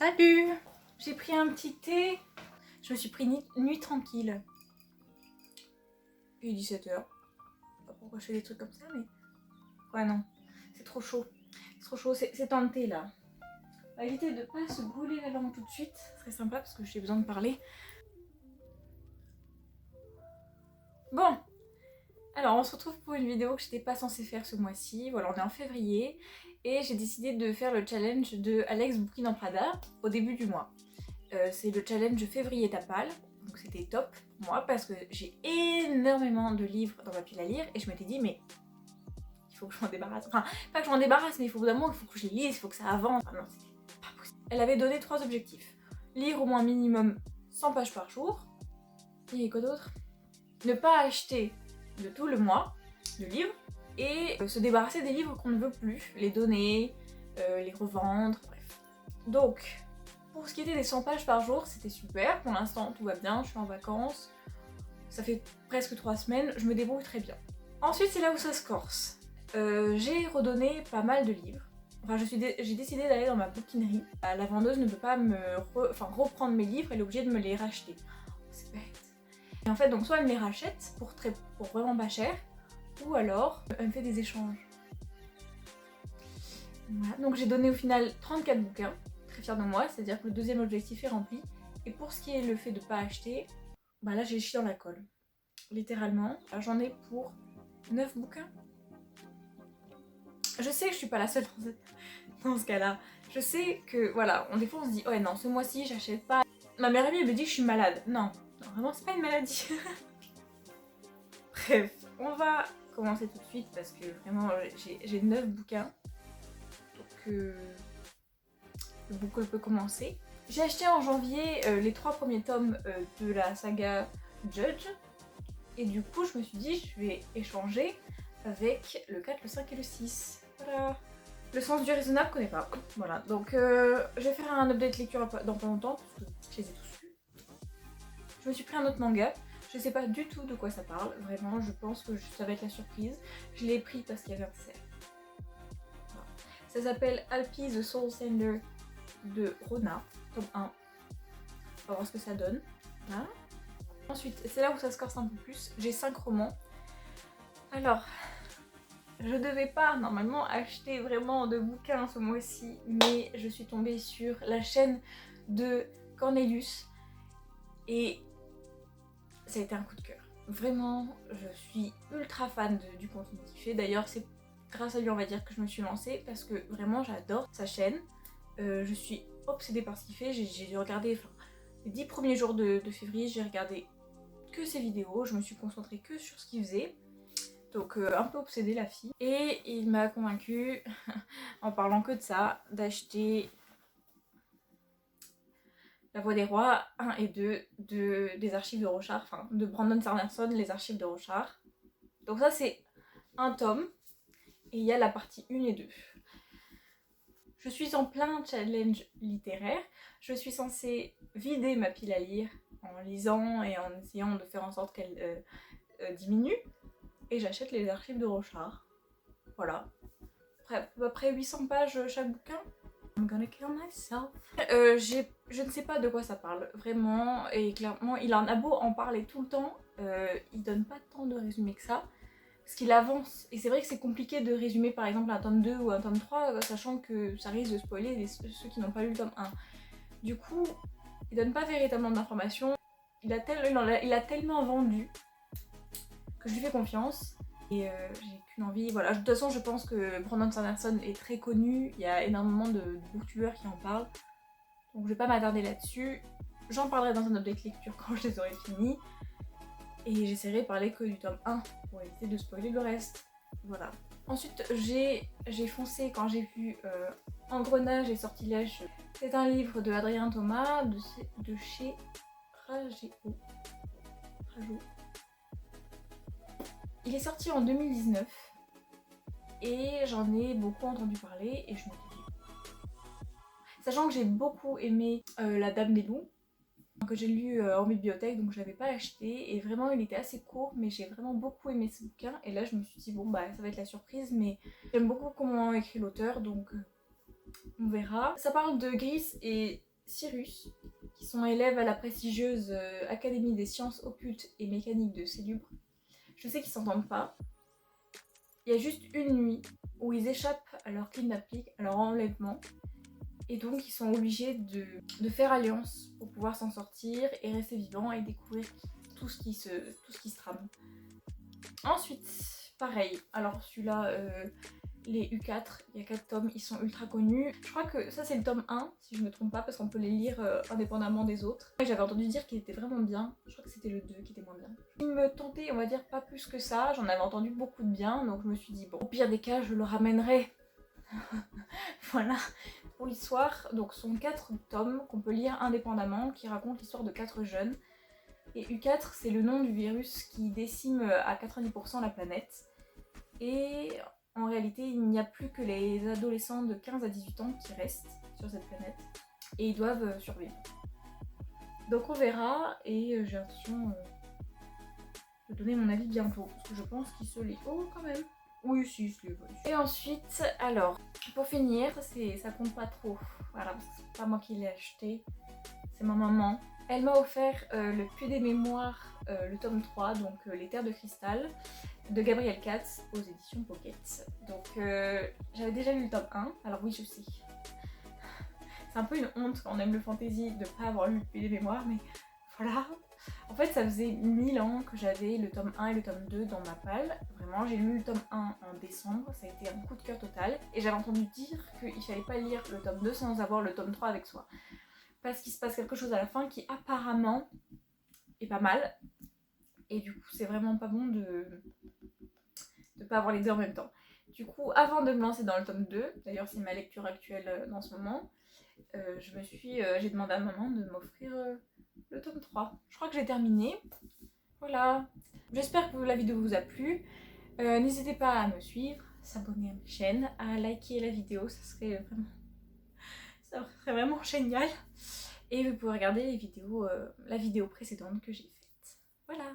Salut! J'ai pris un petit thé. Je me suis pris nuit tranquille. Il est 17h. Je sais pas pourquoi je fais des trucs comme ça, mais... Ouais, non. C'est trop chaud. C'est trop chaud. C'est temps de thé, là. On va éviter de pas se brûler la langue tout de suite. Ce serait sympa parce que j'ai besoin de parler. Bon. Alors, on se retrouve pour une vidéo que j'étais pas censée faire ce mois-ci. Voilà, on est en février. Et j'ai décidé de faire le challenge de Alex Bookin en Prada au début du mois. C'est le challenge février tapal, donc c'était top pour moi parce que j'ai énormément de livres dans ma pile à lire et je m'étais dit mais il faut que je m'en débarrasse, enfin pas que je m'en débarrasse mais il faut vraiment il faut que je les lise, il faut que ça avance, enfin, non c'était pas possible. Elle avait donné 3 objectifs, lire au moins minimum 100 pages par jour, et quoi d'autre, ne pas acheter de tout le mois de livres et se débarrasser des livres qu'on ne veut plus, les donner, les revendre, bref. Donc pour ce qui était des 100 pages par jour, c'était super. Pour l'instant, tout va bien, je suis en vacances. Ça fait presque 3 semaines, je me débrouille très bien. Ensuite, c'est là où ça se corse. J'ai redonné pas mal de livres. Enfin, j'ai décidé d'aller dans ma bouquinerie. La vendeuse ne peut pas reprendre mes livres, elle est obligée de me les racheter. C'est bête. Et en fait, donc soit elle me les rachète pour vraiment pas cher, ou alors elle me fait des échanges. Voilà. Donc j'ai donné au final 34 bouquins. Très fière de moi, c'est-à-dire que le deuxième objectif est rempli. Et pour ce qui est le fait de pas acheter, bah là j'ai chié dans la colle. Littéralement. J'en ai pour 9 bouquins. Je sais que je suis pas la seule dans ce cas-là. Je sais que, voilà, des fois on se dit, ouais non, ce mois-ci j'achète pas. Ma meilleure amie elle me dit que je suis malade. Non, non vraiment c'est pas une maladie. Bref, on va commencer tout de suite parce que vraiment j'ai 9 bouquins. Donc le bouquin peut commencer. J'ai acheté en janvier les 3 premiers tomes de la saga Judge. Et du coup, je me suis dit, je vais échanger avec le 4, le 5 et le 6. Voilà. Le sens du raisonnable, je connais pas. Voilà, donc je vais faire un update lecture dans pas longtemps, parce que je les ai tous lus. Je me suis pris un autre manga. Je sais pas du tout de quoi ça parle. Vraiment, je pense que ça va être la surprise. Je l'ai pris parce qu'il y avait un cerf. Voilà. Ça s'appelle Alpi the Soul Sender de Rona, tome 1. On va voir ce que ça donne. Voilà. Ensuite, c'est là où ça se corse un peu plus. J'ai 5 romans. Alors, je devais pas normalement acheter vraiment de bouquins ce mois-ci, mais je suis tombée sur la chaîne de Cornelius et ça a été un coup de cœur. Vraiment, je suis ultra fan du contenu qu'il fait. D'ailleurs, c'est grâce à lui, on va dire, que je me suis lancée parce que vraiment, j'adore sa chaîne. Je suis obsédée par ce qu'il fait. J'ai regardé, les 10 premiers jours de février, j'ai regardé que ses vidéos. Je me suis concentrée que sur ce qu'il faisait. Donc un peu obsédée la fille. Et il m'a convaincue, en parlant que de ça, d'acheter La Voix des Rois 1 et 2 des archives de Rochard, enfin de Brandon Sanderson, les archives de Rochard. Donc ça c'est un tome, et il y a la partie 1 et 2. Je suis en plein challenge littéraire, je suis censée vider ma pile à lire en lisant et en essayant de faire en sorte qu'elle diminue. Et j'achète les archives de Rochard. Voilà. À peu près 800 pages chaque bouquin. I'm gonna kill myself. Je ne sais pas de quoi ça parle, vraiment. Et clairement, il en a beau en parler tout le temps, il donne pas tant de résumés que ça. Parce qu'il avance. Et c'est vrai que c'est compliqué de résumer par exemple un tome 2 ou un tome 3, sachant que ça risque de spoiler ceux qui n'ont pas lu le tome 1. Du coup, il donne pas véritablement d'informations. Il a tellement vendu que je lui fais confiance et j'ai qu'une envie, voilà. De toute façon je pense que Brandon Sanderson est très connu, il y a énormément de booktubeurs qui en parlent, donc je vais pas m'attarder là-dessus. J'en parlerai dans un update lecture quand je les aurai finis et j'essaierai de parler que du tome 1 pour éviter de spoiler le reste, voilà. Ensuite j'ai foncé quand j'ai vu Engrenage et Sortilège. C'est un livre de Adrien Thomas de chez Rageo. Il est sorti en 2019 et j'en ai beaucoup entendu parler et je me suis dit... Sachant que j'ai beaucoup aimé La Dame des Loups, que j'ai lu en bibliothèque, donc je l'avais pas acheté et vraiment il était assez court, mais j'ai vraiment beaucoup aimé ce bouquin et là je me suis dit bon bah ça va être la surprise, mais j'aime beaucoup comment écrit l'auteur, donc on verra. Ça parle de Gris et Cyrus, qui sont élèves à la prestigieuse Académie des sciences occultes et mécaniques de Célubre. Je sais qu'ils s'entendent pas. Il y a juste une nuit où ils échappent à leur kidnapping, à leur enlèvement. Et donc ils sont obligés de faire alliance pour pouvoir s'en sortir et rester vivants et découvrir tout ce qui se trame. Ensuite, pareil, alors celui-là, les U4, il y a 4 tomes, ils sont ultra connus. Je crois que ça c'est le tome 1, si je me trompe pas, parce qu'on peut les lire indépendamment des autres. J'avais entendu dire qu'il était vraiment bien, je crois que c'était le 2 qui était moins bien. Il me tentait, on va dire, pas plus que ça, j'en avais entendu beaucoup de bien, donc je me suis dit, bon, au pire des cas, je le ramènerai. Voilà, pour l'histoire. Donc ce sont 4 tomes qu'on peut lire indépendamment, qui racontent l'histoire de 4 jeunes. Et U4, c'est le nom du virus qui décime à 90% la planète. Et en réalité, il n'y a plus que les adolescents de 15 à 18 ans qui restent sur cette planète. Et ils doivent survivre. Donc on verra, et j'ai l'intention de donner mon avis bientôt. Parce que je pense qu'il se lit. Oh, quand même. Oui, si, je l'ai. Et ensuite, alors, pour finir, ça compte pas trop. Voilà, parce que c'est pas moi qui l'ai acheté. C'est ma maman. Elle m'a offert le Puits des Mémoires, le tome 3, donc Les Terres de Cristal, de Gabriel Katz aux éditions Pocket. Donc j'avais déjà lu le tome 1, alors oui je sais. C'est un peu une honte quand on aime le fantasy de pas avoir lu le Puits des Mémoires, mais voilà. En fait ça faisait 1000 ans que j'avais le tome 1 et le tome 2 dans ma palle. Vraiment, j'ai lu le tome 1 en décembre, ça a été un coup de cœur total. Et j'avais entendu dire qu'il fallait pas lire le tome 2 sans avoir le tome 3 avec soi. Parce qu'il se passe quelque chose à la fin qui apparemment est pas mal. Et du coup, c'est vraiment pas bon de pas avoir les deux en même temps. Du coup, avant de me lancer dans le tome 2, d'ailleurs c'est ma lecture actuelle dans ce moment, j'ai demandé à maman de m'offrir le tome 3. Je crois que j'ai terminé. Voilà. J'espère que la vidéo vous a plu. N'hésitez pas à me suivre, s'abonner à ma chaîne, à liker la vidéo, ça serait vraiment génial. Et vous pouvez regarder la vidéo précédente que j'ai faite. Voilà.